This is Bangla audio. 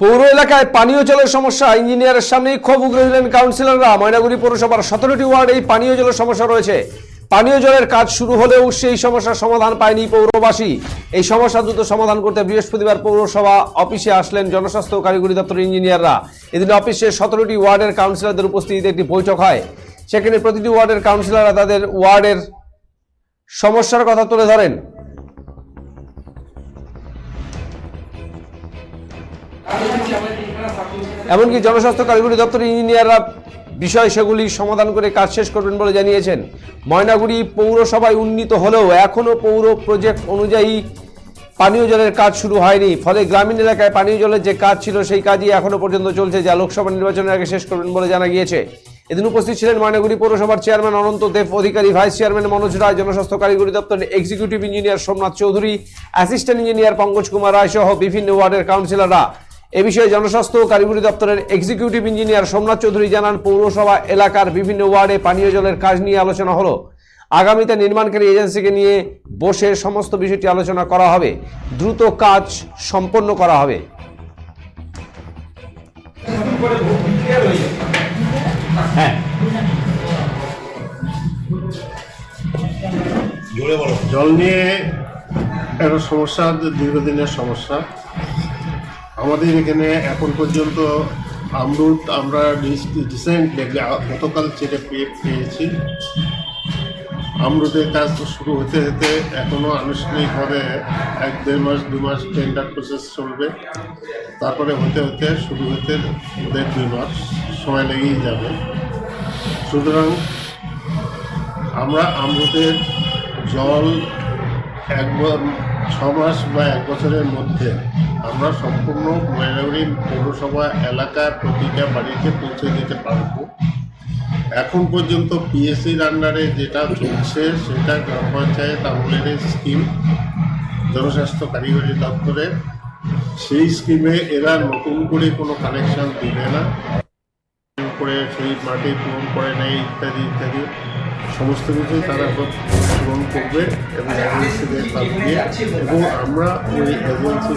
পৌর এলাকায় পানীয় জলের সমস্যা, ইঞ্জিনিয়ারের সামনেই ক্ষোভ উগরে দিলেন কাউন্সিলররা। ময়নাগুড়ি পৌরসভার 17টি ওয়ার্ডেই পানীয় জলের সমস্যা রয়েছে। পানীয় জলের কাজ শুরু হলেও সেই সমস্যার সমাধান পায়নি পৌরবাসী। এই সমস্যা দ্রুত সমাধান করতে বৃহস্পতিবার পৌরসভা অফিসে আসলেন জনস্বাস্থ্য ও কারিগরি দপ্তরের ইঞ্জিনিয়াররা। এদিন অফিসে 17টি ওয়ার্ডের কাউন্সিলরদের উপস্থিতিতে একটি বৈঠক হয়। সেখানে প্রতিটি ওয়ার্ডের কাউন্সিলররা তাদের ওয়ার্ডের সমস্যার কথা তুলে ধরেন। এমনকি জনস্বাস্থ্য কারিগরি দপ্তরের ইঞ্জিনিয়াররা বিষয় সেগুলি সমাধান করে কাজ শেষ করবেন বলে জানিয়েছেন। ময়নাগুড়ি পৌরসভায় উন্নীত হলেও এখনও পৌর প্রজেক্ট অনুযায়ী পানীয় জলের কাজ শুরু হয়নি। ফলে গ্রামীণ এলাকায় পানীয় জলের যে কাজ ছিল সেই কাজই এখনো পর্যন্ত চলছে, যা লোকসভা নির্বাচনের আগে শেষ করবেন বলে জানা গিয়েছে। এদিন উপস্থিত ছিলেন ময়নাগুড়ি পৌরসভার chairman Ananta Deb Adhikari, vice chairman Manoj Roy, জনস্বাস্থ্য কারিগরি দপ্তরের executive engineer Somnath Chowdhury, assistant engineer Pankaj Kumar Roy সহ বিভিন্ন ওয়ার্ডের কাউন্সিলররা। এ বিষয়ে জনস্বাস্থ্য ও কারিগরি দপ্তরের এক্সিকিউটিভ ইঞ্জিনিয়ার সোমনাথ চৌধুরী জানান, পৌরসভা এলাকার বিভিন্ন ওয়ার্ডে পানীয় জলের কাজ নিয়ে আলোচনা হলো। আগামীতে নির্মাণকারী এজেন্সিকে নিয়ে বসে সমস্ত বিষয়টি আলোচনা করা হবে। দ্রুত কাজ সম্পন্ন করা হবে। জল নিয়ে একটা সমস্যা, দীর্ঘদিনের সমস্যা। আমাদের এখানে এখন পর্যন্ত আমরুট আমরা রিসেন্টলি গতকাল চেটে পেয়েছি। আমরুটের কাজ শুরু হতে হতে এখনও আনুষ্ঠানিকভাবে 1-1.5 মাস 2 মাস টেন্ডার প্রসেস চলবে। তারপরে হতে হতে শুরু হতে ওদের 2 মাস সময় লেগেই যাবে। সুতরাং আমরা আমরুটের জল 6 মাস বা 1 বছরের মধ্যে আমরা সম্পূর্ণ ময়নাগুড়ি পৌরসভা এলাকার প্রতিটা বাড়িতে পৌঁছে দিতে পারব। এখন পর্যন্ত পিএসসির আন্ডারে যেটা চলছে সেটা গ্রাম পঞ্চায়েত আমলের স্কিম, জনস্বাস্থ্য কারিগরি দপ্তরের সেই স্কিমে এরা নতুন করে কোনো কানেকশন দিবে না, করে সেই মাটি পূরণ করে নেয় ইত্যাদি ইত্যাদি সমস্ত কিছুই তারা পূরণ করবে এবং এজেন্সিদের দিয়ে, এবং আমরা ওই এজেন্সি